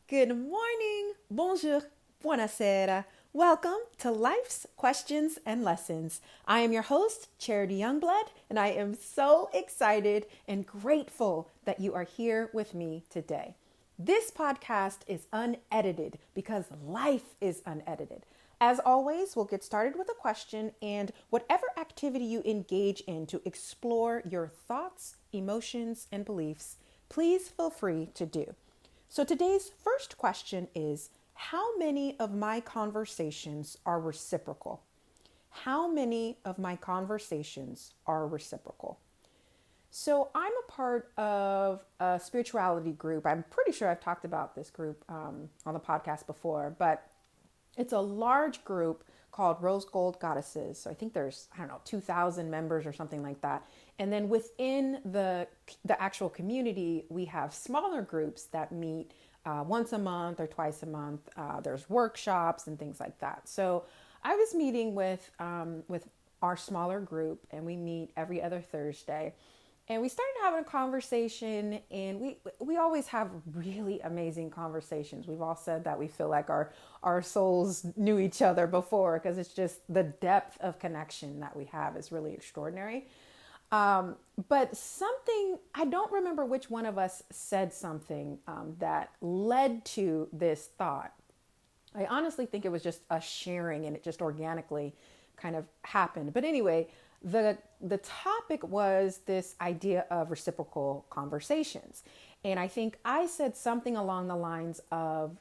Good morning, bonjour, buonasera. Welcome to Life's Questions and Lessons. I am your host, Charity Youngblood, and I am so excited and grateful that you are here with me today. This podcast is unedited because life is unedited. As always, we'll get started with a question and whatever activity you engage in to explore your thoughts, emotions, and beliefs, please feel free to do. So today's first question is, how many of my conversations are reciprocal? How many of my conversations are reciprocal? So I'm a part of a spirituality group. I'm pretty sure I've talked about this group on the podcast before, but it's a large group called Rose Gold Goddesses. So I think there's, 2,000 members or something like that. And then within the actual community, we have smaller groups that meet once a month or twice a month. There's workshops and things like that. So I was meeting with our smaller group, and we meet every other Thursday. And we started having a conversation, and we always have really amazing conversations. We've all said that we feel like our souls knew each other before, because it's just the depth of connection that we have is really extraordinary. But something, I don't remember which one of us said something that led to this thought. I honestly think it was just a sharing, and it just organically kind of happened. But anyway, the topic was this idea of reciprocal conversations. And I think I said something along the lines of,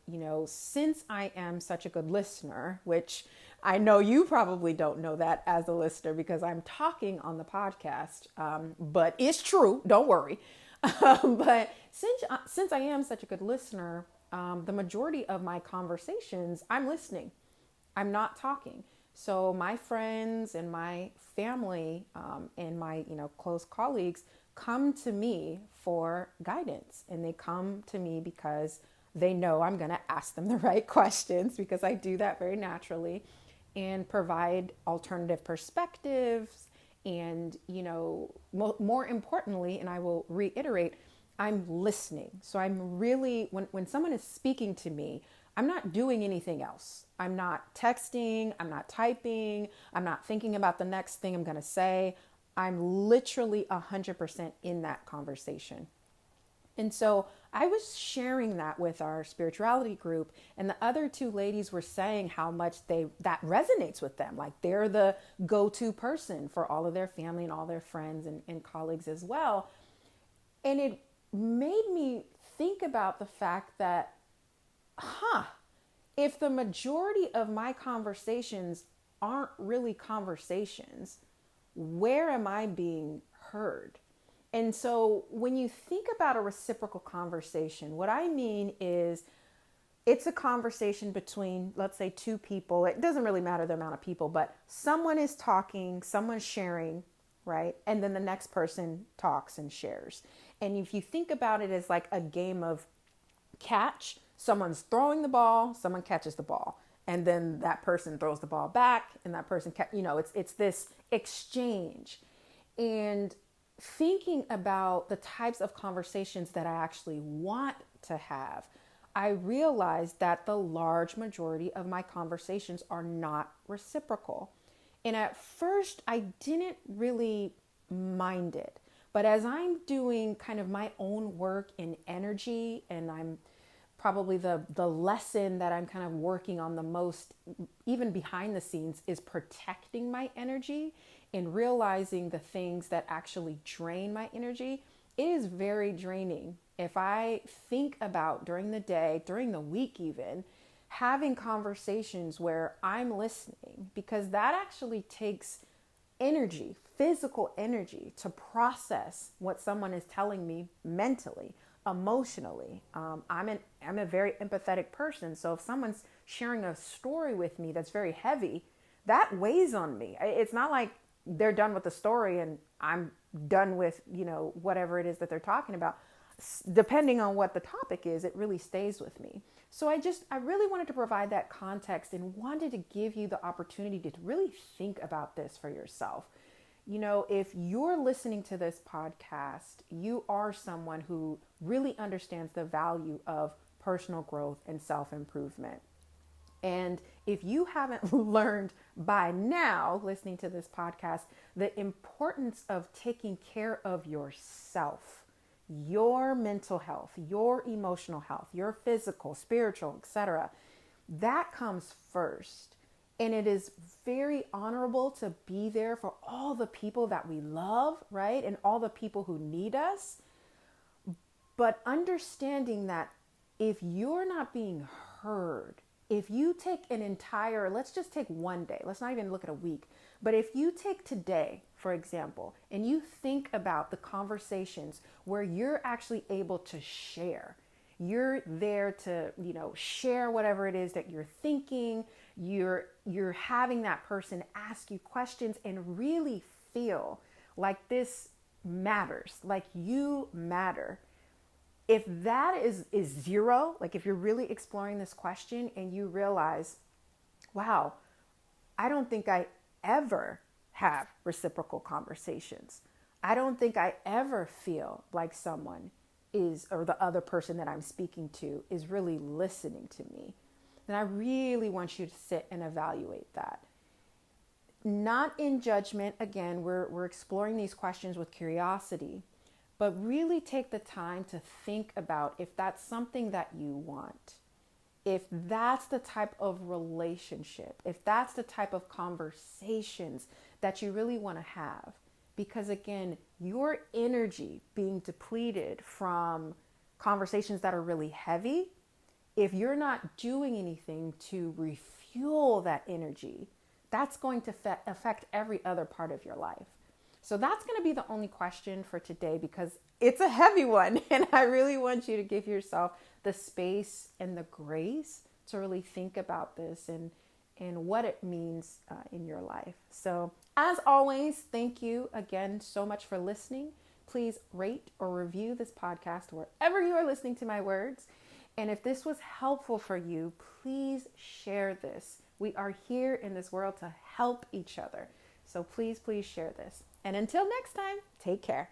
since I am such a good listener, which I know you probably don't know that as a listener because I'm talking on the podcast, but it's true, don't worry. But since I am such a good listener, the majority of my conversations, I'm listening. I'm not talking. So my friends and my family and my close colleagues come to me for guidance, and they come to me because they know I'm going to ask them the right questions, because I do that very naturally, and provide alternative perspectives. And more importantly, and I will reiterate, I'm listening. So I'm really, when someone is speaking to me, I'm not doing anything else. I'm not texting, I'm not typing, I'm not thinking about the next thing I'm going to say. I'm literally 100% in that conversation. And so I was sharing that with our spirituality group, and the other two ladies were saying how much that resonates with them. Like, they're the go-to person for all of their family and all their friends and colleagues as well. And it made me think about the fact that, if the majority of my conversations aren't really conversations, where am I being heard? And so when you think about a reciprocal conversation, what I mean is it's a conversation between, let's say, two people. It doesn't really matter the amount of people, but someone is talking, someone's sharing, right? And then the next person talks and shares. And if you think about it as like a game of catch, someone's throwing the ball, someone catches the ball, and then that person throws the ball back, and that person, it's this exchange. And thinking about the types of conversations that I actually want to have, I realized that the large majority of my conversations are not reciprocal. And at first, I didn't really mind it. But as I'm doing kind of my own work in energy, and I'm probably the lesson that I'm kind of working on the most, even behind the scenes, is protecting my energy and realizing the things that actually drain my energy. It is very draining. If I think about during the day, during the week even, having conversations where I'm listening, because that actually takes energy, physical energy, to process what someone is telling me mentally, emotionally. I'm a very empathetic person. So if someone's sharing a story with me that's very heavy, that weighs on me. It's not like they're done with the story and I'm done with, whatever it is that they're talking about. Depending on what the topic is, it really stays with me. So I really wanted to provide that context and wanted to give you the opportunity to really think about this for yourself. If you're listening to this podcast, you are someone who really understands the value of personal growth and self-improvement. And if you haven't learned by now, listening to this podcast, the importance of taking care of yourself, your mental health, your emotional health, your physical, spiritual, etc., that comes first. And it is very honorable to be there for all the people that we love, right? And all the people who need us. But understanding that if you're not being heard, if you take an entire, let's just take one day, let's not even look at a week, but if you take today, for example, and you think about the conversations where you're actually able to share, you're there to, share whatever it is that you're thinking, you're having that person ask you questions and really feel like this matters, like you matter. If that is zero, like if you're really exploring this question and you realize, wow, I don't think I ever have reciprocal conversations. I don't think I ever feel like someone is, or the other person that I'm speaking to is really listening to me. Then I really want you to sit and evaluate that. Not in judgment. Again, we're exploring these questions with curiosity. But really take the time to think about if that's something that you want, if that's the type of relationship, if that's the type of conversations that you really want to have. Because again, your energy being depleted from conversations that are really heavy, if you're not doing anything to refuel that energy, that's going to affect every other part of your life. So that's going to be the only question for today because it's a heavy one. And I really want you to give yourself the space and the grace to really think about this and what it means in your life. So as always, thank you again so much for listening. Please rate or review this podcast wherever you are listening to my words. And if this was helpful for you, please share this. We are here in this world to help each other. So please share this. And until next time, take care.